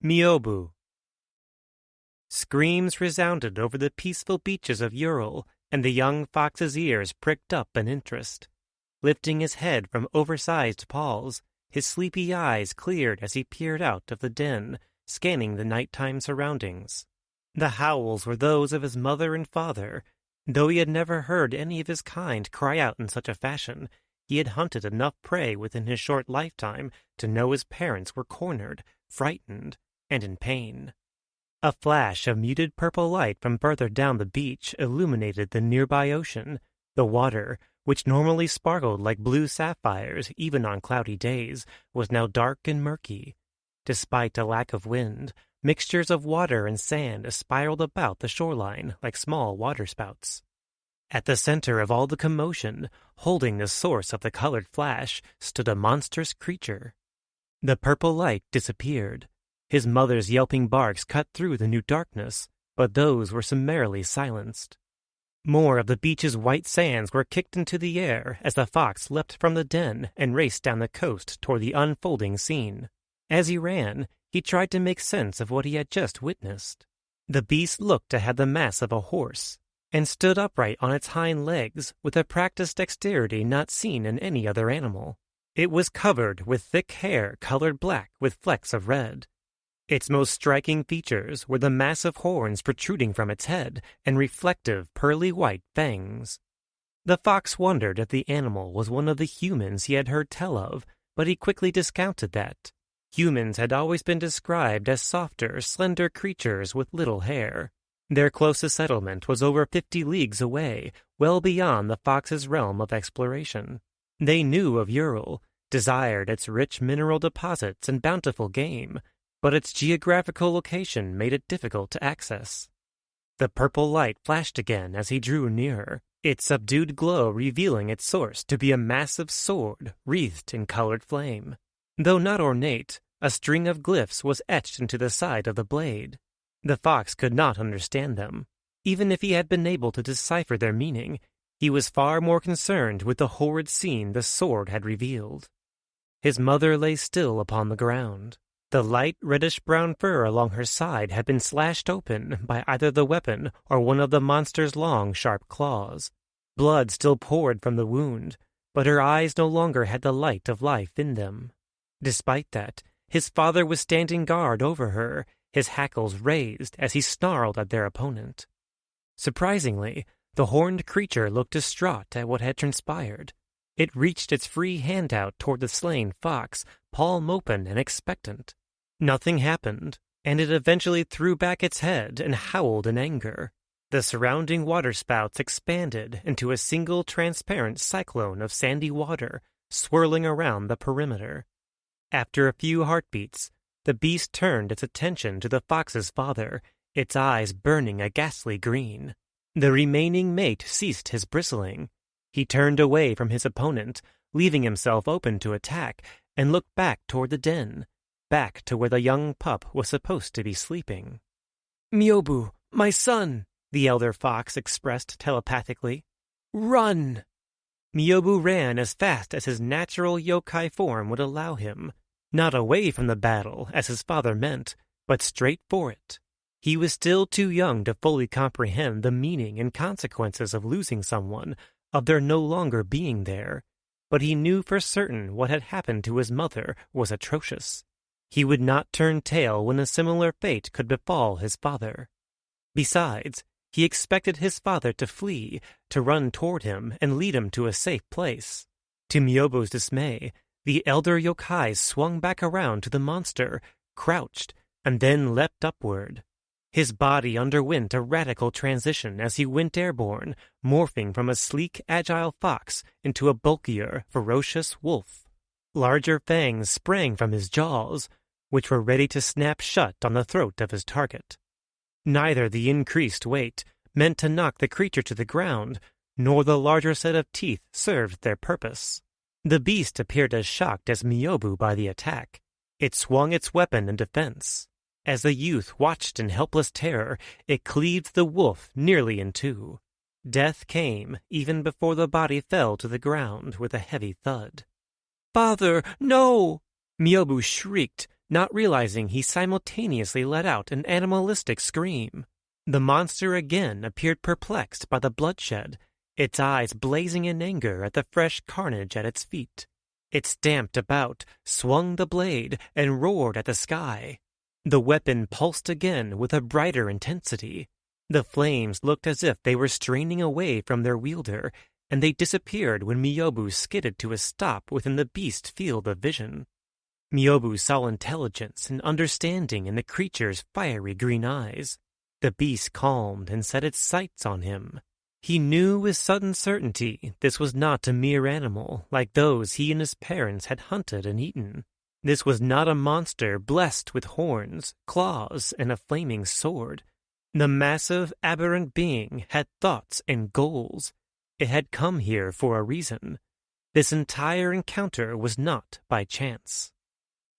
Myobu. Screams resounded over the peaceful beaches of Ural, and the young fox's ears pricked up in interest. Lifting his head from oversized paws, his sleepy eyes cleared as he peered out of the den, scanning the nighttime surroundings. The howls were those of his mother and father. Though he had never heard any of his kind cry out in such a fashion, he had hunted enough prey within his short lifetime to know his parents were cornered, frightened, and in pain. A flash of muted purple light from further down the beach illuminated the nearby ocean. The water, which normally sparkled like blue sapphires even on cloudy days, was now dark and murky. Despite a lack of wind, mixtures of water and sand spiraled about the shoreline like small waterspouts. At the center of all the commotion, holding the source of the colored flash, stood a monstrous creature. The purple light disappeared. His mother's yelping barks cut through the new darkness, but those were summarily silenced. More of the beach's white sands were kicked into the air as the fox leapt from the den and raced down the coast toward the unfolding scene. As he ran, he tried to make sense of what he had just witnessed. The beast looked to have the mass of a horse, and stood upright on its hind legs with a practiced dexterity not seen in any other animal. It was covered with thick hair colored black with flecks of red. Its most striking features were the massive horns protruding from its head and reflective pearly white fangs. The fox wondered if the animal was one of the humans he had heard tell of, but he quickly discounted that. Humans had always been described as softer, slender creatures with little hair. Their closest settlement was over 50 leagues away, well beyond the fox's realm of exploration. They knew of Ural, desired its rich mineral deposits and bountiful game, but its geographical location made it difficult to access. The purple light flashed again as he drew nearer, its subdued glow revealing its source to be a massive sword wreathed in colored flame. Though not ornate, a string of glyphs was etched into the side of the blade. The fox could not understand them. Even if he had been able to decipher their meaning, he was far more concerned with the horrid scene the sword had revealed. His mother lay still upon the ground. The light reddish-brown fur along her side had been slashed open by either the weapon or one of the monster's long, sharp claws. Blood still poured from the wound, but her eyes no longer had the light of life in them. Despite that, his father was standing guard over her, his hackles raised as he snarled at their opponent. Surprisingly, the horned creature looked distraught at what had transpired. It reached its free hand out toward the slain fox, palm open and expectant. Nothing happened, and it eventually threw back its head and howled in anger. The surrounding waterspouts expanded into a single transparent cyclone of sandy water, swirling around the perimeter. After a few heartbeats, the beast turned its attention to the fox's father, its eyes burning a ghastly green. The remaining mate ceased his bristling. He turned away from his opponent, leaving himself open to attack, and looked back toward the den, back to where the young pup was supposed to be sleeping. "Myobu, my son," the elder fox expressed telepathically. "Run!" Myobu ran as fast as his natural yokai form would allow him, not away from the battle as his father meant, but straight for it. He was still too young to fully comprehend the meaning and consequences of losing someone, of their no longer being there, but he knew for certain what had happened to his mother was atrocious. He would not turn tail when a similar fate could befall his father. Besides, he expected his father to flee, to run toward him and lead him to a safe place. To Myobu's dismay, the elder yokai swung back around to the monster, crouched, and then leapt upward. His body underwent a radical transition as he went airborne, morphing from a sleek, agile fox into a bulkier, ferocious wolf. Larger fangs sprang from his jaws, which were ready to snap shut on the throat of his target. Neither the increased weight, meant to knock the creature to the ground, nor the larger set of teeth served their purpose. The beast appeared as shocked as Myobu by the attack. It swung its weapon in defense. As the youth watched in helpless terror, it cleaved the wolf nearly in two. Death came even before the body fell to the ground with a heavy thud. "Father, no!" Myobu shrieked, not realizing he simultaneously let out an animalistic scream. The monster again appeared perplexed by the bloodshed, its eyes blazing in anger at the fresh carnage at its feet. It stamped about, swung the blade, and roared at the sky. The weapon pulsed again with a brighter intensity. The flames looked as if they were straining away from their wielder, and they disappeared when Myobu skidded to a stop within the beast's field of vision. Myobu saw intelligence and understanding in the creature's fiery green eyes. The beast calmed and set its sights on him. He knew with sudden certainty this was not a mere animal like those he and his parents had hunted and eaten. This was not a monster blessed with horns, claws, and a flaming sword. The massive, aberrant being had thoughts and goals. It had come here for a reason. This entire encounter was not by chance.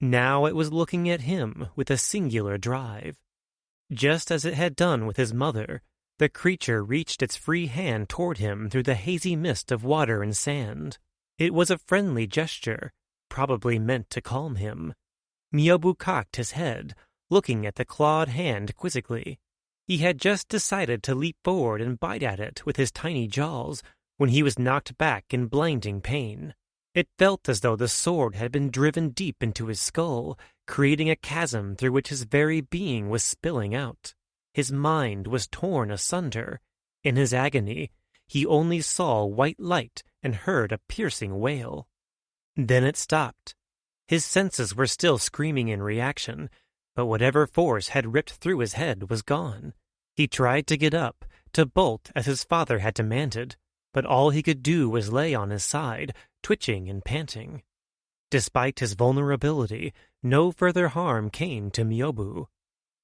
Now it was looking at him with a singular drive. Just as it had done with his mother, the creature reached its free hand toward him through the hazy mist of water and sand. It was a friendly gesture, probably meant to calm him. Myobu cocked his head, looking at the clawed hand quizzically. He had just decided to leap forward and bite at it with his tiny jaws when he was knocked back in blinding pain. It felt as though the sword had been driven deep into his skull, creating a chasm through which his very being was spilling out. His mind was torn asunder. In his agony, he only saw white light and heard a piercing wail. Then it stopped. His senses were still screaming in reaction, but whatever force had ripped through his head was gone. He tried to get up, to bolt as his father had demanded, but all he could do was lay on his side, twitching and panting. Despite his vulnerability, no further harm came to Myobu.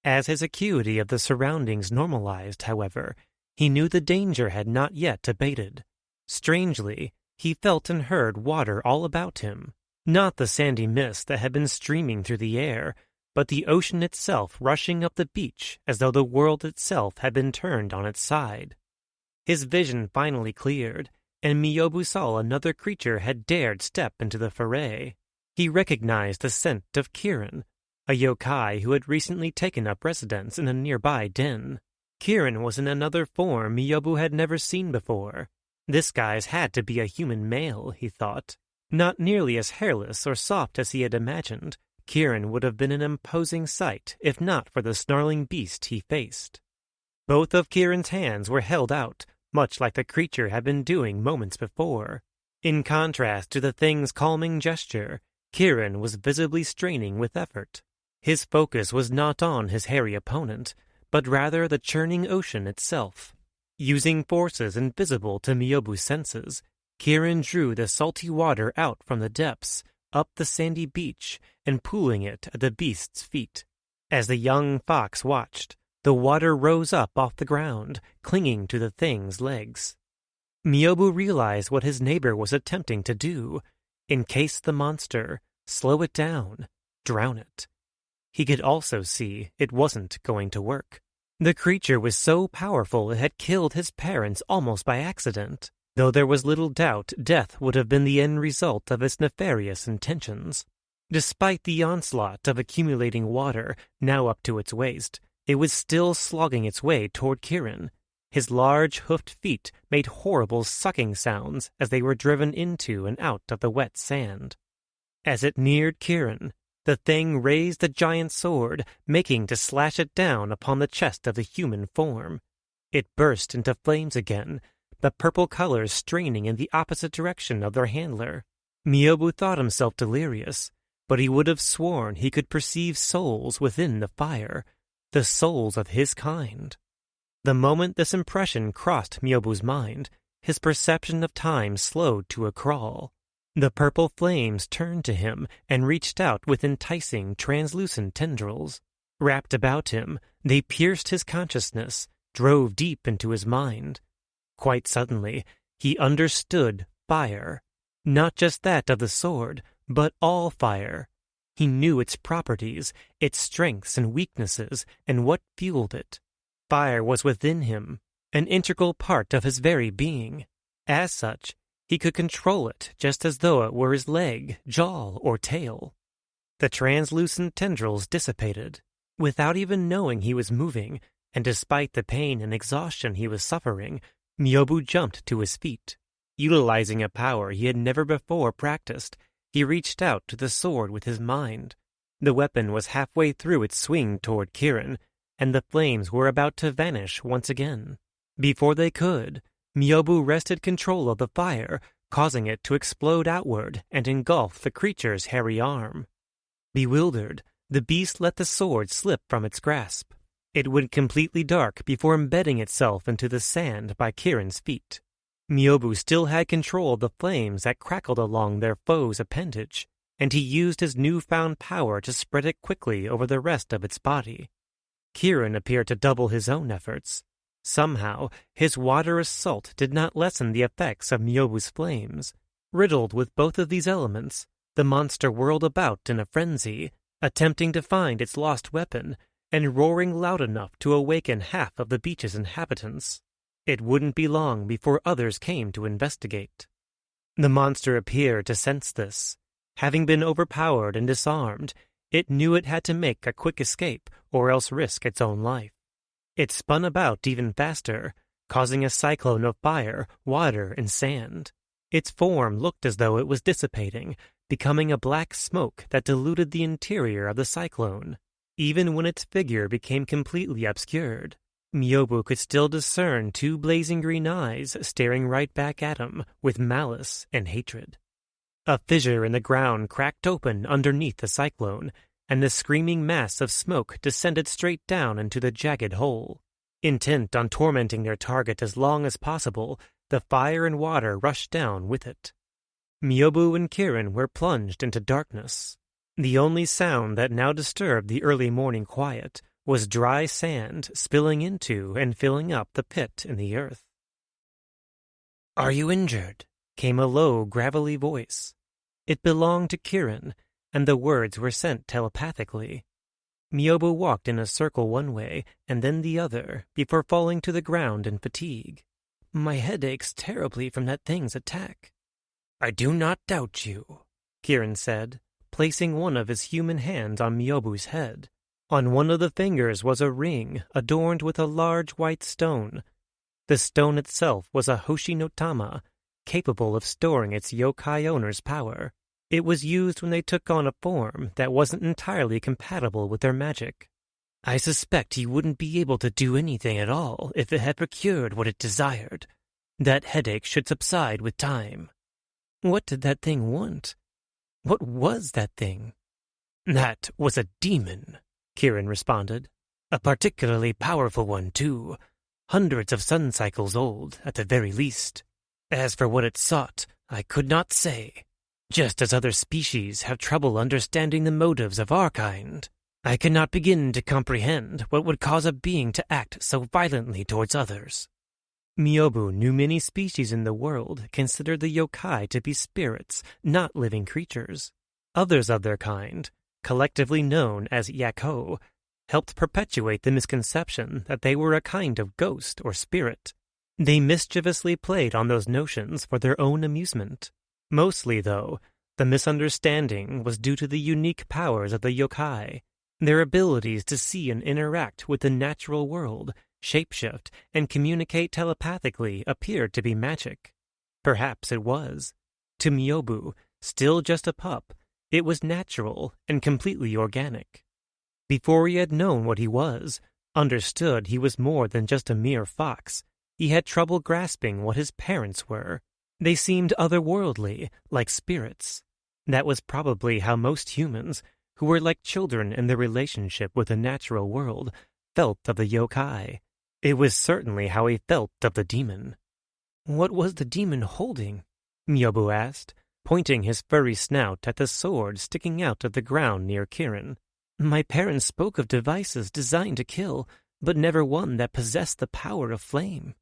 As his acuity of the surroundings normalized, however, he knew the danger had not yet abated. Strangely, he felt and heard water all about him, not the sandy mist that had been streaming through the air, but the ocean itself rushing up the beach as though the world itself had been turned on its side. His vision finally cleared, and Myobu saw another creature had dared step into the foray. He recognized the scent of Kirin, a yokai who had recently taken up residence in a nearby den. Kirin was in another form Myobu had never seen before. This guy's had to be a human male, he thought. Not nearly as hairless or soft as he had imagined, Kirin would have been an imposing sight if not for the snarling beast he faced. Both of Kirin's hands were held out, much like the creature had been doing moments before. In contrast to the thing's calming gesture, Kirin was visibly straining with effort. His focus was not on his hairy opponent, but rather the churning ocean itself. Using forces invisible to Myobu's senses, Kirin drew the salty water out from the depths, up the sandy beach, and pooling it at the beast's feet. As the young fox watched, the water rose up off the ground, clinging to the thing's legs. Myobu realized what his neighbor was attempting to do: encase the monster, slow it down, drown it. He could also see it wasn't going to work. The creature was so powerful it had killed his parents almost by accident, though there was little doubt death would have been the end result of its nefarious intentions. Despite the onslaught of accumulating water, now up to its waist, it was still slogging its way toward Kirin. His large hoofed feet made horrible sucking sounds as they were driven into and out of the wet sand. As it neared Kirin, the thing raised the giant sword, making to slash it down upon the chest of the human form. It burst into flames again, the purple colors straining in the opposite direction of their handler. Myobu thought himself delirious, but he would have sworn he could perceive souls within the fire, the souls of his kind. The moment this impression crossed Myobu's mind, his perception of time slowed to a crawl. The purple flames turned to him and reached out with enticing, translucent tendrils. Wrapped about him, they pierced his consciousness, drove deep into his mind. Quite suddenly, he understood fire. Not just that of the sword, but all fire. He knew its properties, its strengths and weaknesses, and what fueled it. Fire was within him, an integral part of his very being. As such, he could control it just as though it were his leg, jaw, or tail. The translucent tendrils dissipated. Without even knowing he was moving, and despite the pain and exhaustion he was suffering, Myobu jumped to his feet. Utilizing a power he had never before practiced, he reached out to the sword with his mind. The weapon was halfway through its swing toward Kirin, and the flames were about to vanish once again. Before they could, Myobu wrested control of the fire, causing it to explode outward and engulf the creature's hairy arm. Bewildered, the beast let the sword slip from its grasp. It went completely dark before embedding itself into the sand by Kirin's feet. Myobu still had control of the flames that crackled along their foe's appendage, and he used his newfound power to spread it quickly over the rest of its body. Kirin appeared to double his own efforts. Somehow, his water assault did not lessen the effects of Myobu's flames. Riddled with both of these elements, the monster whirled about in a frenzy, attempting to find its lost weapon, and roaring loud enough to awaken half of the beach's inhabitants. It wouldn't be long before others came to investigate. The monster appeared to sense this. Having been overpowered and disarmed, it knew it had to make a quick escape or else risk its own life. It spun about even faster, causing a cyclone of fire, water, and sand. Its form looked as though it was dissipating, becoming a black smoke that diluted the interior of the cyclone. Even when its figure became completely obscured, Myobu could still discern two blazing green eyes staring right back at him with malice and hatred. A fissure in the ground cracked open underneath the cyclone, and the screaming mass of smoke descended straight down into the jagged hole. Intent on tormenting their target as long as possible, the fire and water rushed down with it. Myobu and Kirin were plunged into darkness. The only sound that now disturbed the early morning quiet was dry sand spilling into and filling up the pit in the earth. "Are you injured?" came a low, gravelly voice. It belonged to Kirin, and the words were sent telepathically. Myobu walked in a circle one way and then the other before falling to the ground in fatigue. "My head aches terribly from that thing's attack." "I do not doubt you," Kirin said, placing one of his human hands on Myobu's head. On one of the fingers was a ring adorned with a large white stone. The stone itself was a Hoshi no Tama, capable of storing its yokai owner's power. It was used when they took on a form that wasn't entirely compatible with their magic. "I suspect he wouldn't be able to do anything at all if it had procured what it desired. That headache should subside with time." "What did that thing want? What was that thing?" "That was a demon," Kirin responded. "A particularly powerful one, too. Hundreds of sun cycles old, at the very least. As for what it sought, I could not say. Just as other species have trouble understanding the motives of our kind, I cannot begin to comprehend what would cause a being to act so violently towards others." Myobu knew many species in the world considered the yokai to be spirits, not living creatures. Others of their kind, collectively known as Yako, helped perpetuate the misconception that they were a kind of ghost or spirit. They mischievously played on those notions for their own amusement. Mostly, though, the misunderstanding was due to the unique powers of the yokai. Their abilities to see and interact with the natural world, shapeshift, and communicate telepathically appeared to be magic. Perhaps it was. To Myobu, still just a pup, it was natural and completely organic. Before he had known what he was, understood he was more than just a mere fox, he had trouble grasping what his parents were. They seemed otherworldly, like spirits. That was probably how most humans, who were like children in their relationship with the natural world, felt of the yokai. It was certainly how he felt of the demon. "What was the demon holding?" Myobu asked, pointing his furry snout at the sword sticking out of the ground near Kirin. "My parents spoke of devices designed to kill, but never one that possessed the power of flame."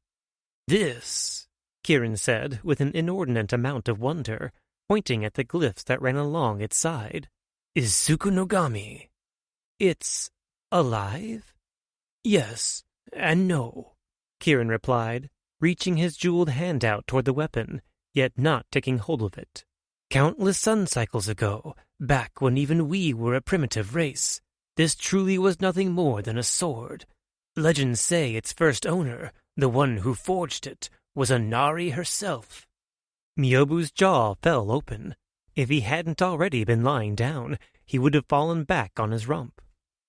"This," Kirin said with an inordinate amount of wonder, pointing at the glyphs that ran along its side, "is Tsukunogami." "It's alive?" "Yes and no," Kirin replied, reaching his jeweled hand out toward the weapon, yet not taking hold of it. Countless sun cycles ago, back when even we were a primitive race, this truly was nothing more than a sword. Legends say its first owner, the one who forged it, was Inari herself. Myobu's jaw fell open. If he hadn't already been lying down, he would have fallen back on his rump.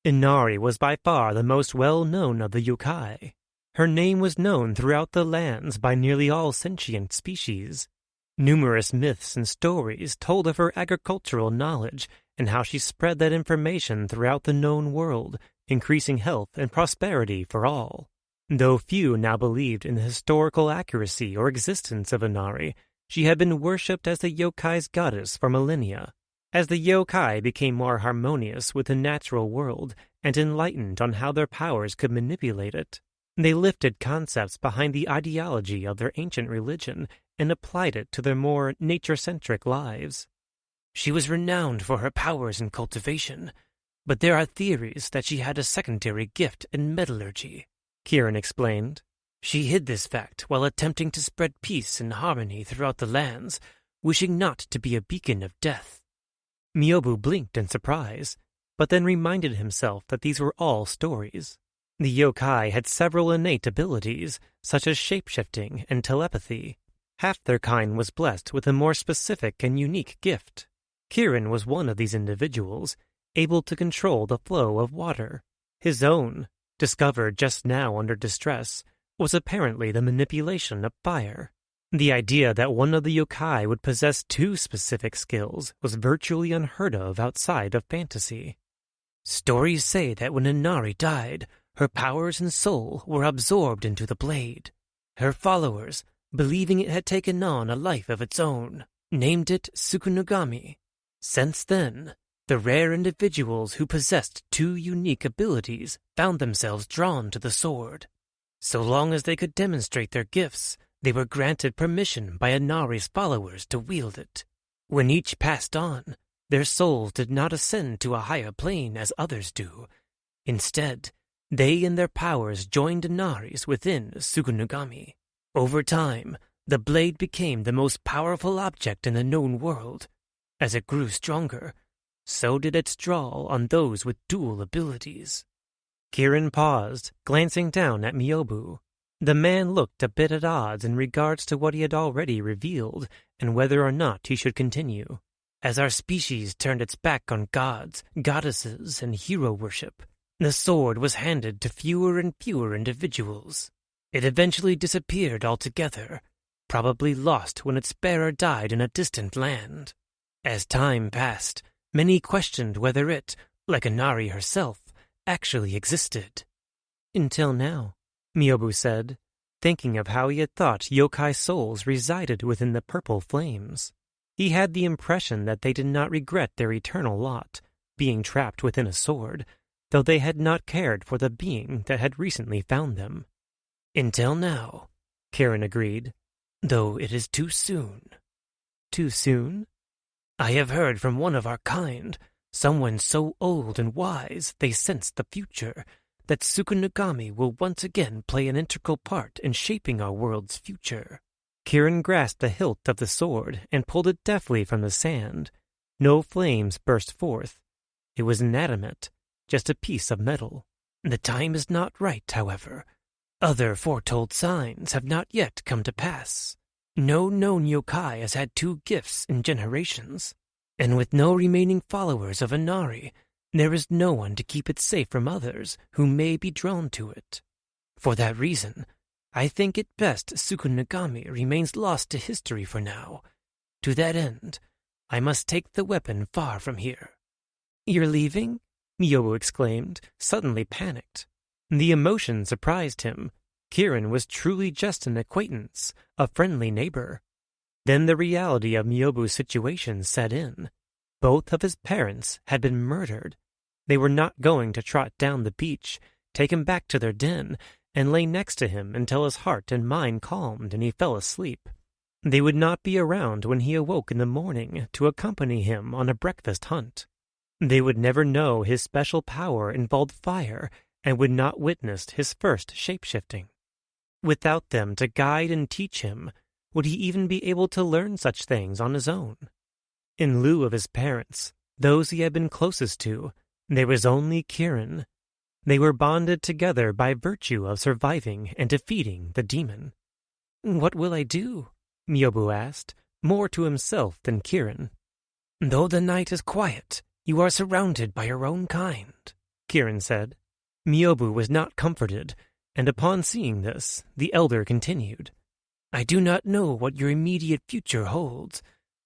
Inari was by far the most well-known of the yokai. Her name was known throughout the lands by nearly all sentient species. Numerous myths and stories told of her agricultural knowledge and how she spread that information throughout the known world, increasing health and prosperity for all. Though few now believed in the historical accuracy or existence of Inari, she had been worshipped as the yokai's goddess for millennia. As the yokai became more harmonious with the natural world and enlightened on how their powers could manipulate it, they lifted concepts behind the ideology of their ancient religion and applied it to their more nature-centric lives. She was renowned for her powers in cultivation, but there are theories that she had a secondary gift in metallurgy, Kirin explained. She hid this fact while attempting to spread peace and harmony throughout the lands, wishing not to be a beacon of death. Myobu blinked in surprise, but then reminded himself that these were all stories. The yokai had several innate abilities, such as shape-shifting and telepathy. Half their kind was blessed with a more specific and unique gift. Kirin was one of these individuals, able to control the flow of water. His own, discovered just now under distress, was apparently the manipulation of fire. The idea that one of the yokai would possess two specific skills was virtually unheard of outside of fantasy. Stories say that when Inari died, her powers and soul were absorbed into the blade. Her followers, believing it had taken on a life of its own, named it Tsukunogami. Since then, the rare individuals who possessed two unique abilities found themselves drawn to the sword. So long as they could demonstrate their gifts, they were granted permission by Inari's followers to wield it. When each passed on, their souls did not ascend to a higher plane as others do. Instead, they and their powers joined Inari's within Tsukunogami. Over time, the blade became the most powerful object in the known world. As it grew stronger, so did its draw on those with dual abilities. Kirin paused, glancing down at Myobu. The man looked a bit at odds in regards to what he had already revealed and whether or not he should continue. As our species turned its back on gods, goddesses, and hero worship, the sword was handed to fewer and fewer individuals. It eventually disappeared altogether, probably lost when its bearer died in a distant land. As time passed, many questioned whether it, like Inari herself, actually existed. Until now, Myobu said, thinking of how he had thought yokai souls resided within the purple flames. He had the impression that they did not regret their eternal lot, being trapped within a sword, though they had not cared for the being that had recently found them. Until now, Kirin agreed, though it is too soon. Too soon? I have heard from one of our kind, someone so old and wise they sensed the future, that Tsukunogami will once again play an integral part in shaping our world's future. Kirin grasped the hilt of the sword and pulled it deftly from the sand. No flames burst forth. It was inanimate, just a piece of metal. The time is not right, however. Other foretold signs have not yet come to pass. No known yokai has had two gifts in generations, and with no remaining followers of Inari, there is no one to keep it safe from others who may be drawn to it. For that reason, I think it best Tsukunogami remains lost to history for now. To that end, I must take the weapon far from here. You're leaving? Myobu exclaimed, suddenly panicked. The emotion surprised him. Kirin was truly just an acquaintance, a friendly neighbor. Then the reality of Myobu's situation set in. Both of his parents had been murdered. They were not going to trot down the beach, take him back to their den, and lay next to him until his heart and mind calmed and he fell asleep. They would not be around when he awoke in the morning to accompany him on a breakfast hunt. They would never know his special power involved fire and would not witness his first shape-shifting. Without them to guide and teach him, would he even be able to learn such things on his own? In lieu of his parents, those he had been closest to, there was only Kirin. They were bonded together by virtue of surviving and defeating the demon. "What will I do?" Myobu asked, more to himself than Kirin. "Though the night is quiet, you are surrounded by your own kind," Kirin said. Myobu was not comforted, and upon seeing this, the elder continued, "I do not know what your immediate future holds,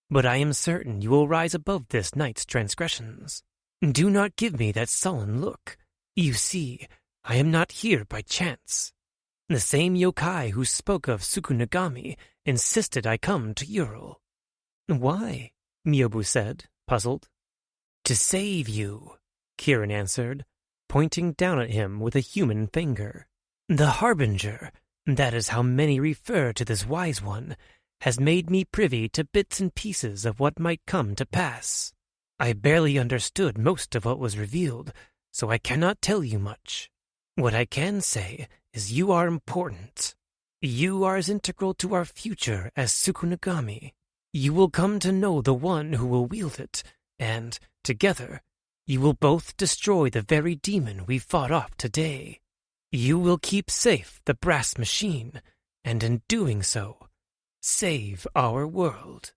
but I am certain you will rise above this night's transgressions. Do not give me that sullen look. You see, I am not here by chance. The same yokai who spoke of Tsukunagami insisted I come to Ural." "Why?" Myobu said, puzzled. "To save you," Kirin answered, pointing down at him with a human finger. "The Harbinger, that is how many refer to this wise one, has made me privy to bits and pieces of what might come to pass. I barely understood most of what was revealed, so I cannot tell you much. What I can say is you are important. You are as integral to our future as Tsukunagami. You will come to know the one who will wield it, and, together, you will both destroy the very demon we fought off today. You will keep safe the brass machine, and in doing so, save our world."